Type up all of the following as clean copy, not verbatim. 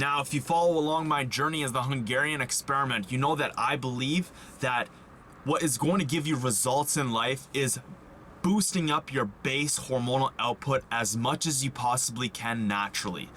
Now, if you follow along my journey as the Hungarian experiment, you know that I believe that what is going to give you results in life is boosting up your base hormonal output as much as you possibly can naturally.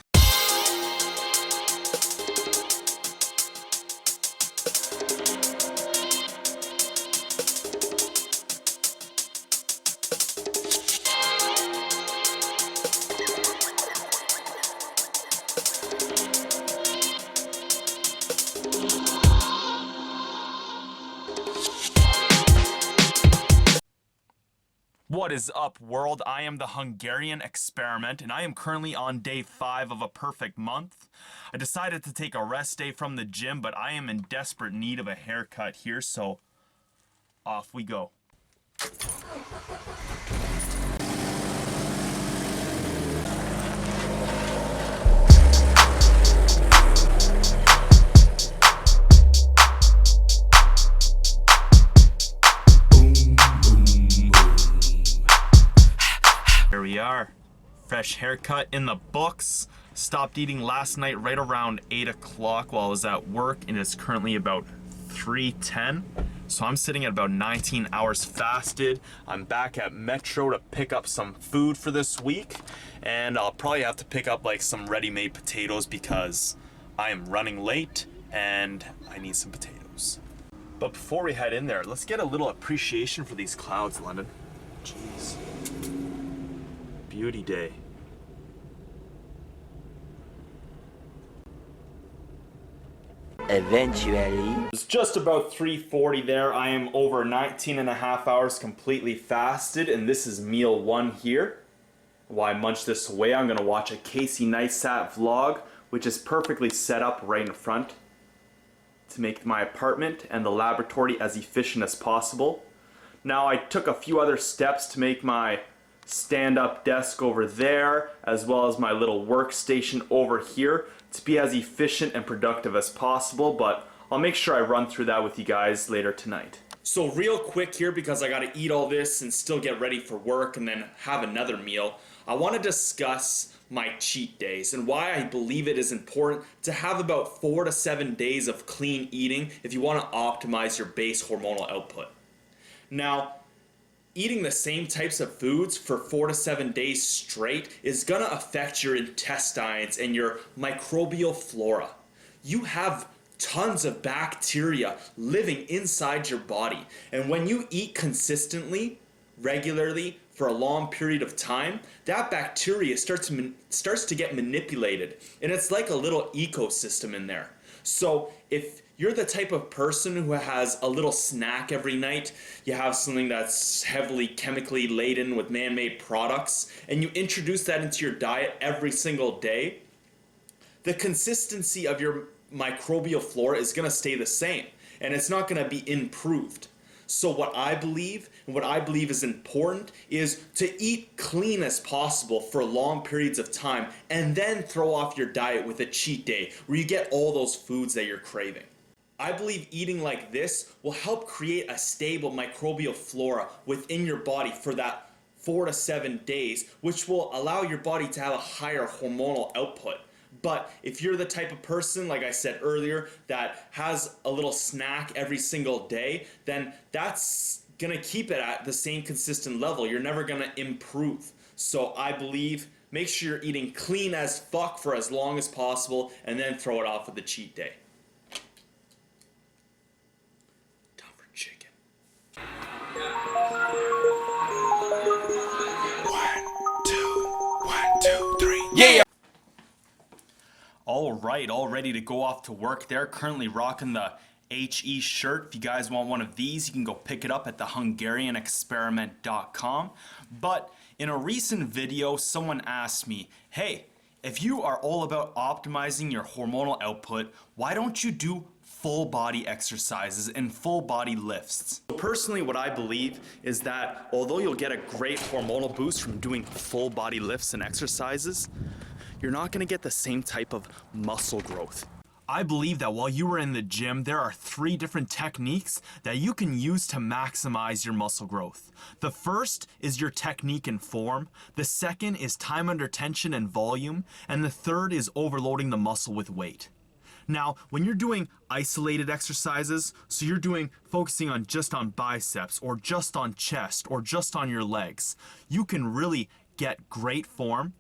What is up, world? I am the Hungarian experiment, and I am currently on day 5 of a perfect month. I decided to take a rest day from the gym, but I am in desperate need of a haircut here, so off we go. Here we are, fresh haircut in the books. Stopped eating last night right around 8 o'clock while I was at work, and it's currently about 3:10. So I'm sitting at about 19 hours fasted. I'm back at Metro to pick up some food for this week, and I'll probably have to pick up like some ready-made potatoes because I am running late and I need some potatoes. But before we head in there, let's get a little appreciation for these clouds, London. Jeez. Beauty day. Eventually. It's just about 3:40 there. I am over 19 and a half hours completely fasted, and this is meal 1 here. While I munch this away, I'm gonna watch a Casey Neistat vlog, which is perfectly set up right in front to make my apartment and the laboratory as efficient as possible. Now, I took a few other steps to make my stand-up desk over there, as well as my little workstation over here, to be as efficient and productive as possible, but I'll make sure I run through that with you guys later tonight. So real quick here, because I gotta eat all this and still get ready for work and then have another meal, I wanna discuss my cheat days and why I believe it is important to have about 4 to 7 days of clean eating if you wanna optimize your base hormonal output. Now, eating the same types of foods for 4 to 7 days straight is gonna affect your intestines and your microbial flora. You have tons of bacteria living inside your body, and when you eat consistently, regularly, for a long period of time, that bacteria starts to get manipulated, and it's like a little ecosystem in there. So if you're the type of person who has a little snack every night, you have something that's heavily chemically laden with man-made products, and you introduce that into your diet every single day, the consistency of your microbial flora is going to stay the same, and it's not going to be improved. So what I believe, and what I believe is important, is to eat clean as possible for long periods of time, and then throw off your diet with a cheat day where you get all those foods that you're craving. I believe eating like this will help create a stable microbial flora within your body for that 4 to 7 days, which will allow your body to have a higher hormonal output. But if you're the type of person, like I said earlier, that has a little snack every single day, then that's gonna keep it at the same consistent level. You're never gonna improve. So I believe make sure you're eating clean as fuck for as long as possible, and then throw it off with a cheat day. Time for chicken. 1, 2, 3. Yeah! Alright, all ready to go off to work there. Currently rocking the HE shirt. If you guys want one of these, you can go pick it up at thehungarianexperiment.com. But in a recent video, someone asked me, hey, if you are all about optimizing your hormonal output, why don't you do full body exercises and full body lifts? Personally, what I believe is that although you'll get a great hormonal boost from doing full body lifts and exercises, you're not gonna get the same type of muscle growth. I believe that while you are in the gym, there are 3 different techniques that you can use to maximize your muscle growth. The first is your technique and form. The second is time under tension and volume. And the third is overloading the muscle with weight. Now, when you're doing isolated exercises, so you're focusing on just on biceps or just on chest or just on your legs, you can really get great form,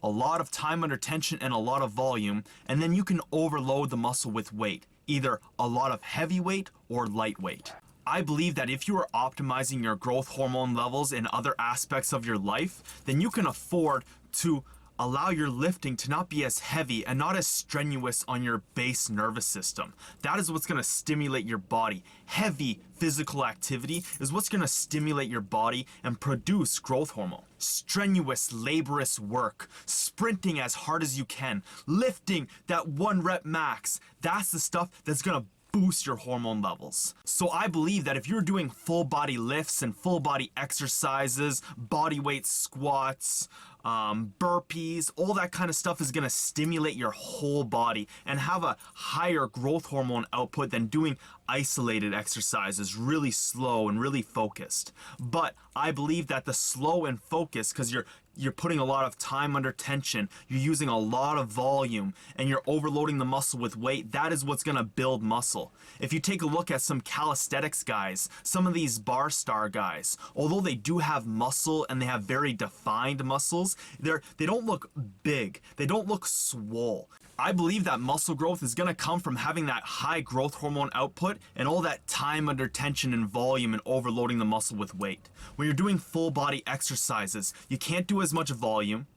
a lot of time under tension and a lot of volume, and then you can overload the muscle with weight, either a lot of heavy weight or light weight. I believe that if you are optimizing your growth hormone levels in other aspects of your life, then you can afford to allow your lifting to not be as heavy and not as strenuous on your base nervous system. That is what's going to stimulate your body. Heavy physical activity is what's going to stimulate your body and produce growth hormone. Strenuous, laborious work, sprinting as hard as you can, lifting that 1 rep max, that's the stuff that's going to boost your hormone levels. So I believe that if you're doing full body lifts and full body exercises, body weight squats, burpees, all that kind of stuff is going to stimulate your whole body and have a higher growth hormone output than doing isolated exercises, really slow and really focused. But I believe that the slow and focused, because you're putting a lot of time under tension, you're using a lot of volume, and you're overloading the muscle with weight, that is what's going to build muscle. If you take a look at some calisthenics guys, some of these bar star guys, although they do have muscle and they have very defined muscles, they don't look big, they don't look swole. I believe that muscle growth is going to come from having that high growth hormone output and all that time under tension and volume and overloading the muscle with weight. When you're doing full body exercises, you can't do as much volume.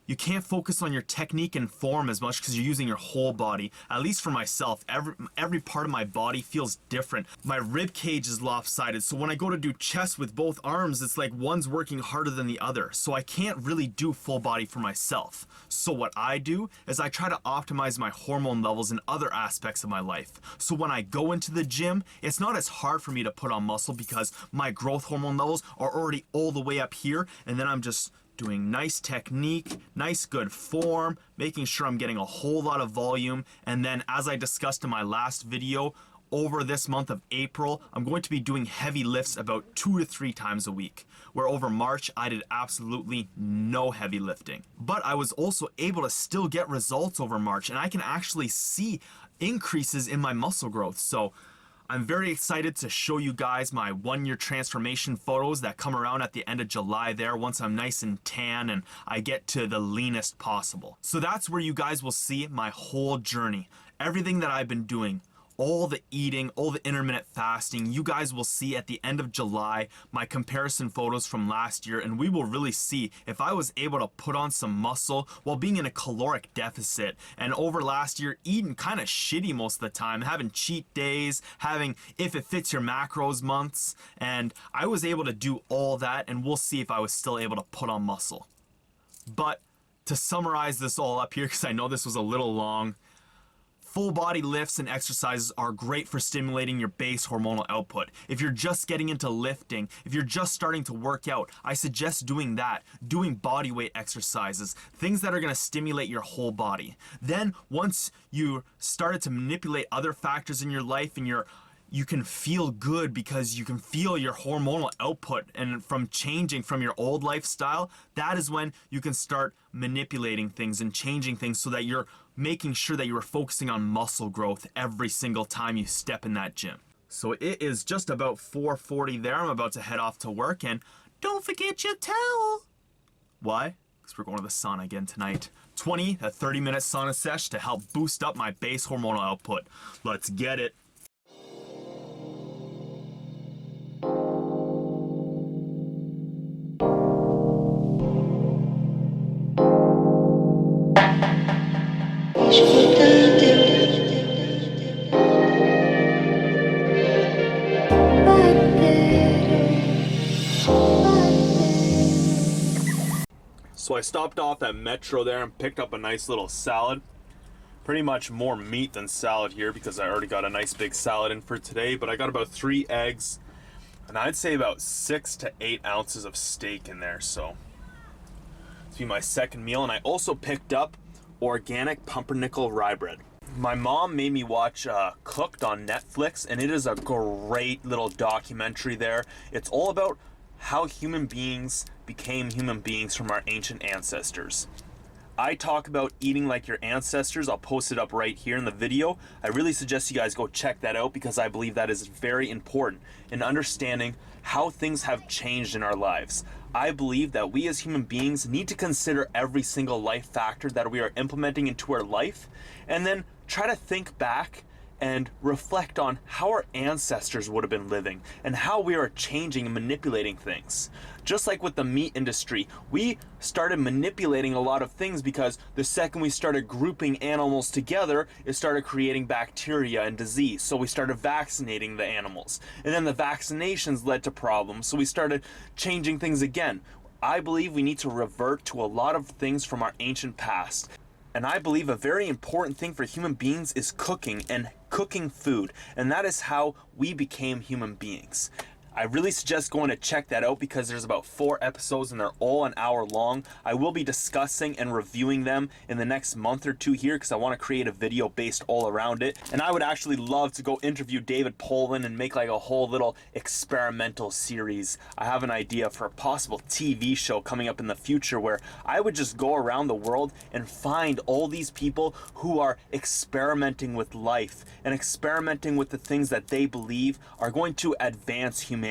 You can't focus on your technique and form as much because you're using your whole body. At least for myself, every part of my body feels different. My rib cage is lopsided, so when I go to do chest with both arms, it's like one's working harder than the other. So I can't really do full body for myself. So what I do is I try to optimize my hormone levels in other aspects of my life. So when I go into the gym, it's not as hard for me to put on muscle because my growth hormone levels are already all the way up here, and then I'm just doing nice technique, nice good form, making sure I'm getting a whole lot of volume. And then, as I discussed in my last video, over this month of April, I'm going to be doing heavy lifts about 2 to 3 times a week, where over March I did absolutely no heavy lifting. But I was also able to still get results over March, and I can actually see increases in my muscle growth. So I'm very excited to show you guys my 1-year transformation photos that come around at the end of July there, once I'm nice and tan and I get to the leanest possible. So that's where you guys will see my whole journey. Everything that I've been doing, all the eating, all the intermittent fasting, you guys will see at the end of July my comparison photos from last year, and we will really see if I was able to put on some muscle while being in a caloric deficit, and over last year eating kind of shitty most of the time, having cheat days, having if it fits your macros months, and I was able to do all that, and we'll see if I was still able to put on muscle. But to summarize this all up here, because I know this was a little long, full body lifts and exercises are great for stimulating your base hormonal output. If you're just getting into lifting, if you're just starting to work out, I suggest doing that, doing body weight exercises, things that are going to stimulate your whole body. Then once you started to manipulate other factors in your life and you can feel good because you can feel your hormonal output, and from changing from your old lifestyle, that is when you can start manipulating things and changing things so that you're making sure that you are focusing on muscle growth every single time you step in that gym. So it is just about 4:40 there. I'm about to head off to work, and don't forget your towel. Why? Because we're going to the sauna again tonight. 20 to 30 minute sauna sesh to help boost up my base hormonal output. Let's get it. So I stopped off at Metro there and picked up a nice little salad. Pretty much more meat than salad here because I already got a nice big salad in for today, but I got about 3 eggs and I'd say about 6 to 8 ounces of steak in there. So this will be my second meal. And I also picked up organic pumpernickel rye bread. My mom made me watch Cooked on Netflix, and it is a great little documentary there. It's all about how human beings became human beings from our ancient ancestors. I talk about eating like your ancestors. I'll post it up right here in the video. I really suggest you guys go check that out because I believe that is very important in understanding how things have changed in our lives. I believe that we as human beings need to consider every single life factor that we are implementing into our life, and then try to think back and reflect on how our ancestors would have been living and how we are changing and manipulating things. Just like with the meat industry, we started manipulating a lot of things because the second we started grouping animals together, it started creating bacteria and disease. So we started vaccinating the animals. And then the vaccinations led to problems, so we started changing things again. I believe we need to revert to a lot of things from our ancient past. And I believe a very important thing for human beings is cooking and cooking food. And that is how we became human beings. I really suggest going to check that out because there's about 4 episodes and they're all an hour long. I will be discussing and reviewing them in the next month or 2 here because I want to create a video based all around it. And I would actually love to go interview David Poland and make like a whole little experimental series. I have an idea for a possible TV show coming up in the future where I would just go around the world and find all these people who are experimenting with life and experimenting with the things that they believe are going to advance humanity.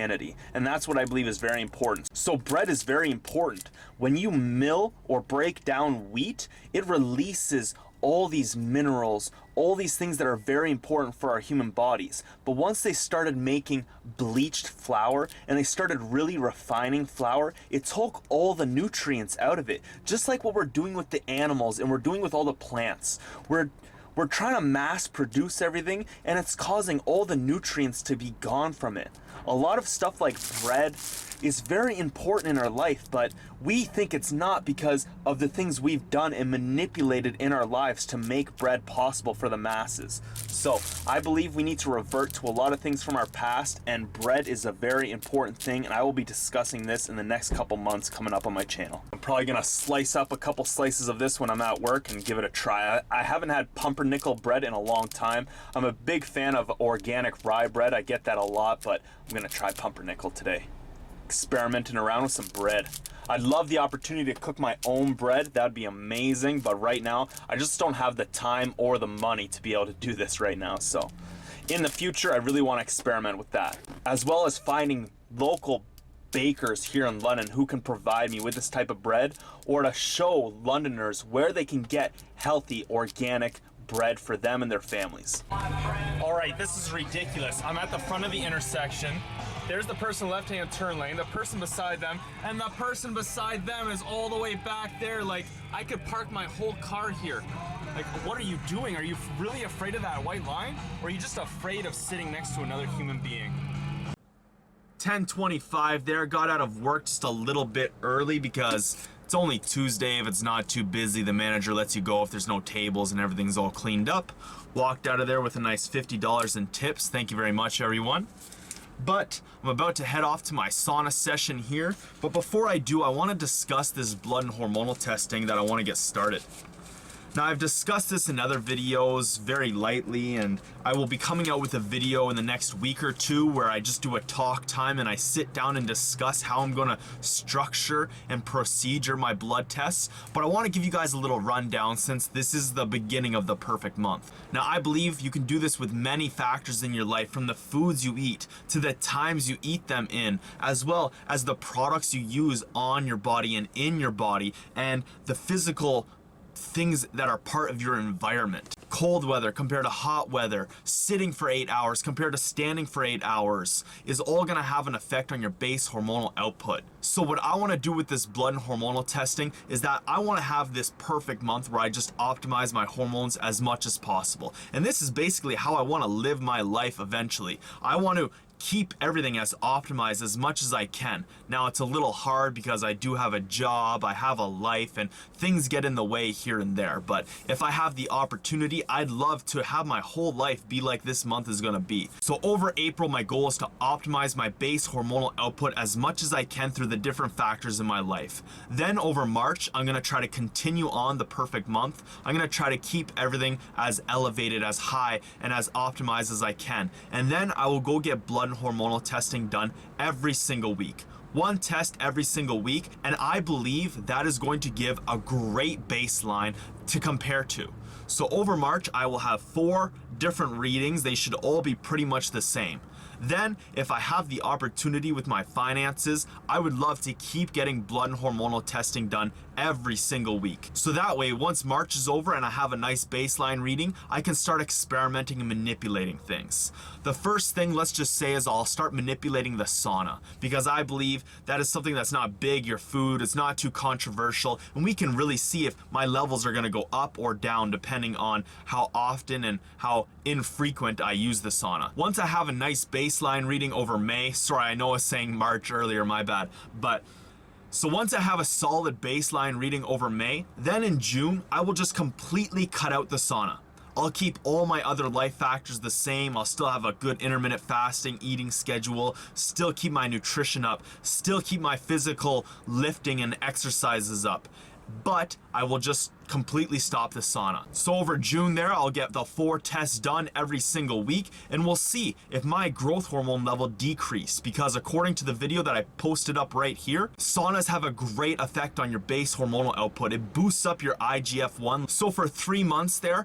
And that's what I believe is very important. So bread is very important. When you mill or break down wheat, it releases all these minerals, all these things that are very important for our human bodies. But once they started making bleached flour and they started really refining flour, it took all the nutrients out of it. Just like what we're doing with the animals and we're doing with all the plants. We're trying to mass produce everything and it's causing all the nutrients to be gone from it. A lot of stuff like bread is very important in our life, but we think it's not because of the things we've done and manipulated in our lives to make bread possible for the masses. So I believe we need to revert to a lot of things from our past, and bread is a very important thing, and I will be discussing this in the next couple months coming up on my channel. I'm probably gonna slice up a couple slices of this when I'm at work and give it a try. I haven't had pumpernickel bread in a long time. I'm a big fan of organic rye bread. I get that a lot, but I'm gonna try pumpernickel today. Experimenting around with some bread. I'd love the opportunity to cook my own bread. That'd be amazing, but right now I just don't have the time or the money to be able to do this right now. So in the future I really want to experiment with that, as well as finding local bakers here in London who can provide me with this type of bread, or to show Londoners where they can get healthy organic bread for them and their families. All right, this is ridiculous. I'm at the front of the intersection. There's the person left-hand turn lane, the person beside them, and the person beside them is all the way back there. Like, I could park my whole car here. Like, what are you doing? Are you really afraid of that white line? Or are you just afraid of sitting next to another human being? 10:25 there, got out of work just a little bit early because it's only Tuesday. If it's not too busy, the manager lets you go if there's no tables and everything's all cleaned up. Walked out of there with a nice $50 in tips. Thank you very much, everyone. But I'm about to head off to my sauna session here. But before I do, I want to discuss this blood and hormonal testing that I want to get started. Now, I've discussed this in other videos very lightly, and I will be coming out with a video in the next week or 2 where I just do a talk time and I sit down and discuss how I'm going to structure and procedure my blood tests. But I want to give you guys a little rundown since this is the beginning of the perfect month. Now, I believe you can do this with many factors in your life, from the foods you eat to the times you eat them in, as well as the products you use on your body and in your body, and the physical things that are part of your environment. Cold weather compared to hot weather, sitting for 8 hours compared to standing for 8 hours is all gonna have an effect on your base hormonal output. So what I wanna do with this blood and hormonal testing is that I wanna have this perfect month where I just optimize my hormones as much as possible. And this is basically how I wanna live my life eventually. I want to keep everything as optimized as much as I can. Now it's a little hard because I do have a job, I have a life, and things get in the way here and there. But if I have the opportunity, I'd love to have my whole life be like this month is gonna be. So over April, my goal is to optimize my base hormonal output as much as I can through the different factors in my life. Then over March, I'm gonna try to continue on the perfect month. I'm gonna try to keep everything as elevated, as high, and as optimized as I can. And then I will go get blood and hormonal testing done every single week. One test every single week, and I believe that is going to give a great baseline to compare to. So over March, I will have 4 different readings. They should all be pretty much the same. Then, if I have the opportunity with my finances, I would love to keep getting blood and hormonal testing done every single week. So that way, once March is over and I have a nice baseline reading, I can start experimenting and manipulating things. The first thing, let's just say, is I'll start manipulating the sauna, because I believe that is something that's not big, your food, it's not too controversial, and we can really see if my levels are gonna go up or down depending on how often and how infrequent I use the sauna. Once I have a nice baseline reading over May, sorry, I know I was saying March earlier, my bad, but so once I have a solid baseline reading over May, then in June, I will just completely cut out the sauna. I'll keep all my other life factors the same. I'll still have a good intermittent fasting eating schedule, still keep my nutrition up, still keep my physical lifting and exercises up. But I will just completely stop the sauna. So over June there, I'll get the 4 tests done every single week, and we'll see if my growth hormone level decreased, because according to the video that I posted up right here, saunas have a great effect on your base hormonal output. It boosts up your IGF-1. So for 3 months there,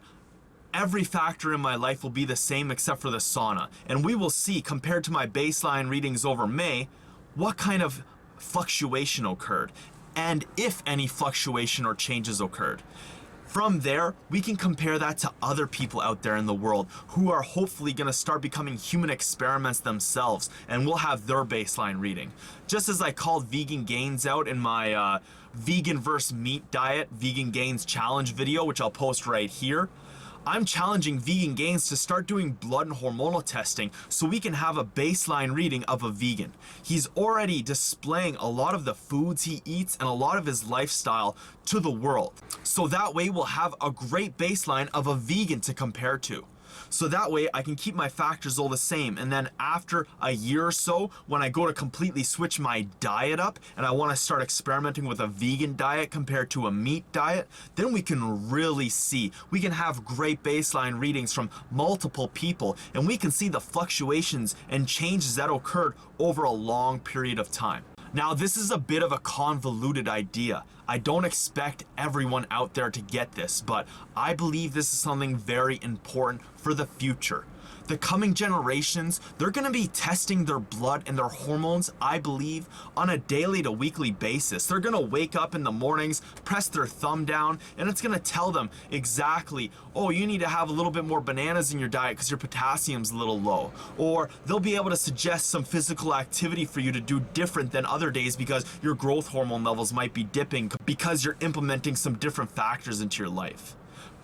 every factor in my life will be the same except for the sauna. And we will see, compared to my baseline readings over May, what kind of fluctuation occurred, and if any fluctuation or changes occurred. From there, we can compare that to other people out there in the world who are hopefully gonna start becoming human experiments themselves, and will have their baseline reading. Just as I called Vegan Gains out in my vegan versus meat diet, Vegan Gains challenge video, which I'll post right here, I'm challenging Vegan Gains to start doing blood and hormonal testing so we can have a baseline reading of a vegan. He's already displaying a lot of the foods he eats and a lot of his lifestyle to the world. So that way we'll have a great baseline of a vegan to compare to. So that way I can keep my factors all the same, and then after a year or so, when I go to completely switch my diet up and I want to start experimenting with a vegan diet compared to a meat diet, then we can really see. We can have great baseline readings from multiple people, and we can see the fluctuations and changes that occurred over a long period of time. Now, this is a bit of a convoluted idea. I don't expect everyone out there to get this, but I believe this is something very important for the future. The coming generations, they're gonna be testing their blood and their hormones, I believe, on a daily to weekly basis. They're gonna wake up in the mornings, press their thumb down, and it's gonna tell them exactly, oh, you need to have a little bit more bananas in your diet because your potassium's a little low. Or they'll be able to suggest some physical activity for you to do different than other days because your growth hormone levels might be dipping because you're implementing some different factors into your life.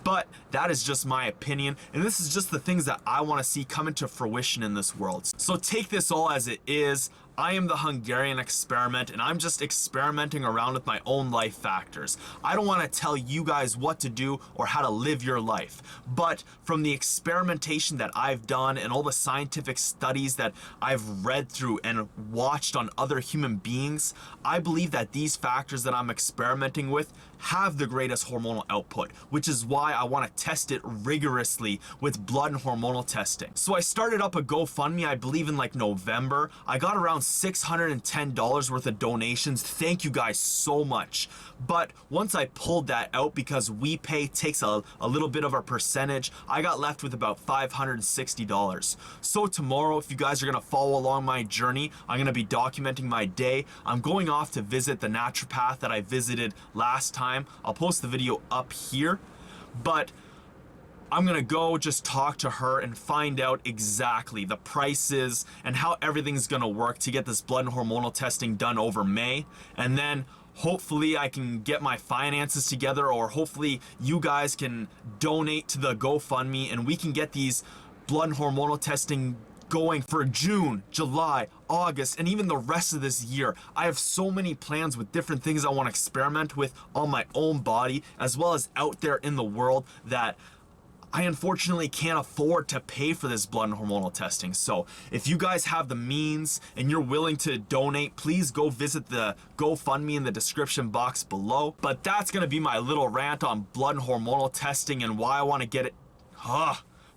But that is just my opinion, and this is just the things that I want to see come into fruition in this world. So take this all as it is. I am the Hungarian experiment, and I'm just experimenting around with my own life factors. I don't want to tell you guys what to do or how to live your life, but from the experimentation that I've done and all the scientific studies that I've read through and watched on other human beings, I believe that these factors that I'm experimenting with have the greatest hormonal output, which is why I want to test it rigorously with blood and hormonal testing. So I started up a GoFundMe, I believe in like November. I got around $610 worth of donations. Thank you guys so much. But once I pulled that out, because WePay takes a little bit of a percentage, I got left with about $560. So tomorrow, if you guys are gonna follow along my journey, I'm gonna be documenting my day. I'm going off to visit the naturopath that I visited last time. I'll post the video up here, but I'm gonna go just talk to her and find out exactly the prices and how everything's gonna work to get this blood and hormonal testing done over May. And then hopefully I can get my finances together, or hopefully you guys can donate to the GoFundMe and we can get these blood and hormonal testing going for June, July, August, and even the rest of this year. I have so many plans with different things I want to experiment with on my own body, as well as out there in the world, that I unfortunately can't afford to pay for this blood and hormonal testing. So if you guys have the means and you're willing to donate, please go visit the GoFundMe in the description box below. But that's gonna be my little rant on blood and hormonal testing and why I want to get it.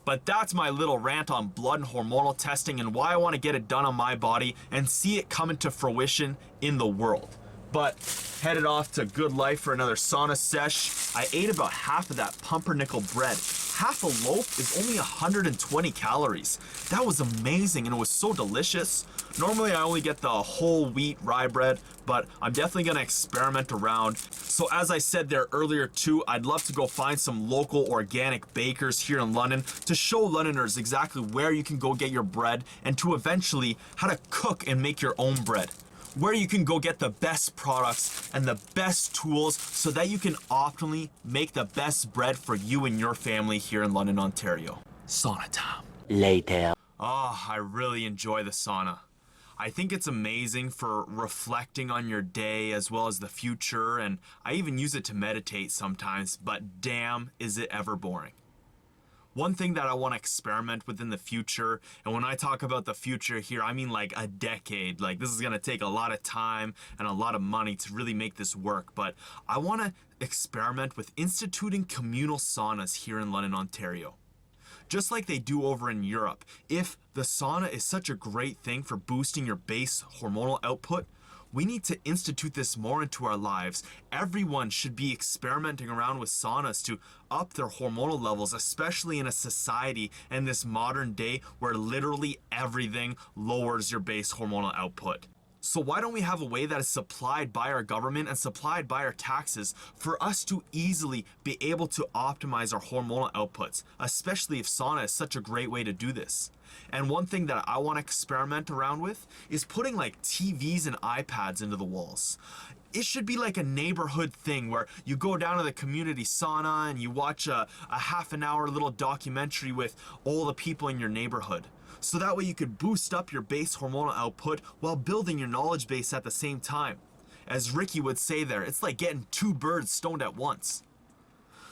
But that's my little rant on blood and hormonal testing and why I want to get it done on my body and see it come into fruition in the world. But headed off to Good Life for another sauna sesh. I ate about half of that pumpernickel bread. Half a loaf is only 120 calories. That was amazing and it was so delicious. Normally I only get the whole wheat rye bread, but I'm definitely gonna experiment around. So as I said there earlier too, I'd love to go find some local organic bakers here in London to show Londoners exactly where you can go get your bread and to eventually how to cook and make your own bread. Where you can go get the best products and the best tools so that you can optimally make the best bread for you and your family here in London, Ontario. Sauna time. Later. I really enjoy the sauna. I think it's amazing for reflecting on your day as well as the future, and I even use it to meditate sometimes, but damn, is it ever boring. One thing that I want to experiment with in the future, and when I talk about the future here, I mean like a decade. Like this is going to take a lot of time and a lot of money to really make this work, but I want to experiment with instituting communal saunas here in London, Ontario. Just like they do over in Europe. If the sauna is such a great thing for boosting your base hormonal output, we need to institute this more into our lives. Everyone should be experimenting around with saunas to up their hormonal levels, especially in a society in this modern day where literally everything lowers your base hormonal output. So why don't we have a way that is supplied by our government and supplied by our taxes for us to easily be able to optimize our hormonal outputs, especially if sauna is such a great way to do this. And one thing that I want to experiment around with is putting like TVs and iPads into the walls. It should be like a neighborhood thing where you go down to the community sauna and you watch a half an hour little documentary with all the people in your neighborhood. So that way you could boost up your base hormonal output while building your knowledge base at the same time. As Ricky would say there, it's like getting two birds stoned at once.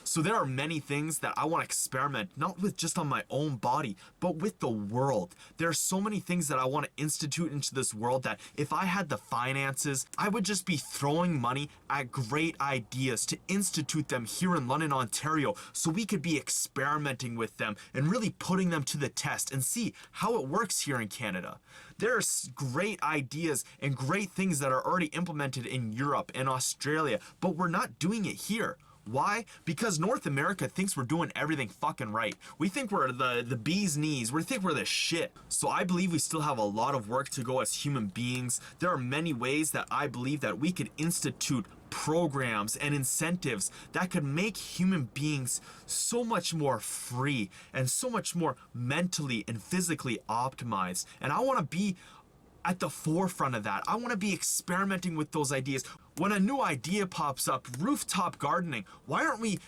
So there are many things that I want to experiment, not with just on my own body, but with the world. There are so many things that I want to institute into this world that if I had the finances, I would just be throwing money at great ideas to institute them here in London, Ontario, so we could be experimenting with them and really putting them to the test and see how it works here in Canada. There are great ideas and great things that are already implemented in Europe and Australia, but we're not doing it here. Why? Because North America thinks we're doing everything fucking right. We think we're the bee's knees. We think we're the shit. So I believe we still have a lot of work to go as human beings. There are many ways that I believe that we could institute programs and incentives that could make human beings so much more free and so much more mentally and physically optimized. And I want to be at the forefront of that. I want to be experimenting with those ideas. When a new idea pops up, rooftop gardening, why aren't we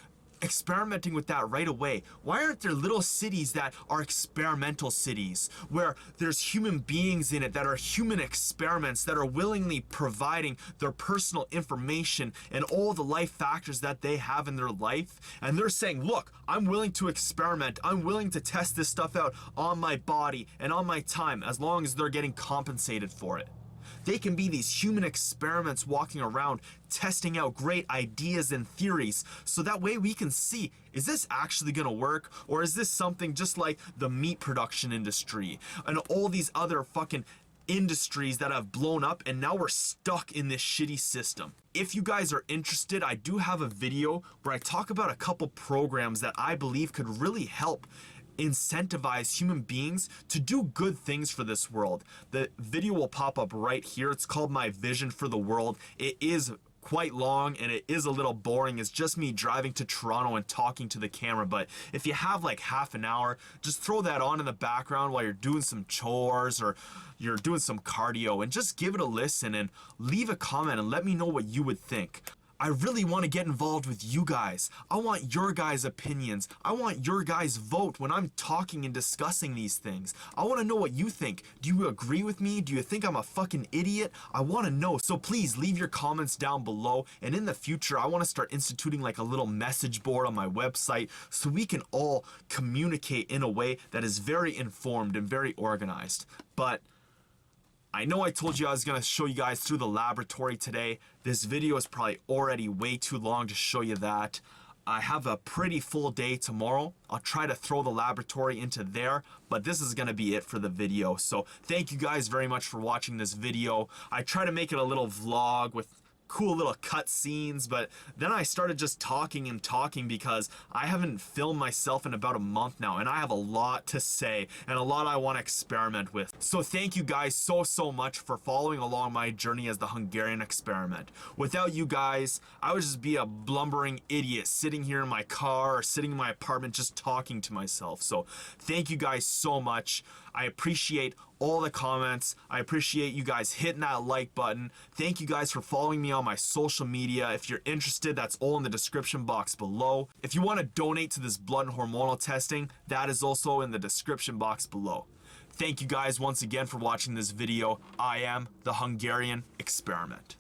experimenting with that right away? Why aren't there little cities that are experimental cities where there's human beings in it that are human experiments that are willingly providing their personal information and all the life factors that they have in their life, and they're saying, look, I'm willing to experiment, I'm willing to test this stuff out on my body and on my time as long as they're getting compensated for it. They can be these human experiments walking around testing out great ideas and theories, so that way we can see, is this actually gonna work, or is this something just like the meat production industry and all these other fucking industries that have blown up and now we're stuck in this shitty system. If you guys are interested, I do have a video where I talk about a couple programs that I believe could really help incentivize human beings to do good things for this world. The video will pop up right here. It's called My Vision for the World. It is quite long and it is a little boring. It's just me driving to Toronto and talking to the camera, but if you have like half an hour, just throw that on in the background while you're doing some chores or you're doing some cardio and just give it a listen and leave a comment and let me know what you would think. I really want to get involved with you guys. I want your guys' opinions. I want your guys' vote when I'm talking and discussing these things. I want to know what you think. Do you agree with me? Do you think I'm a fucking idiot? I want to know. So please leave your comments down below. And in the future, I want to start instituting like a little message board on my website so we can all communicate in a way that is very informed and very organized. But I know I told you I was going to show you guys through the laboratory today. This video is probably already way too long to show you that. I have a pretty full day tomorrow. I'll try to throw the laboratory into there, but this is going to be it for the video. So thank you guys very much for watching this video. I try to make it a little vlog with cool little cut scenes, but then I started just talking and talking because I haven't filmed myself in about a month now, and I have a lot to say and a lot I want to experiment with. So thank you guys so much for following along my journey as the Hungarian experiment. Without you guys, I would just be a blumbering idiot sitting here in my car or sitting in my apartment just talking to myself. So thank you guys so much. I appreciate all the comments. I appreciate you guys hitting that like button. Thank you guys for following me on my social media. If you're interested, that's all in the description box below. If you want to donate to this blood and hormonal testing, that is also in the description box below. Thank you guys once again for watching this video. I am the Hungarian experiment.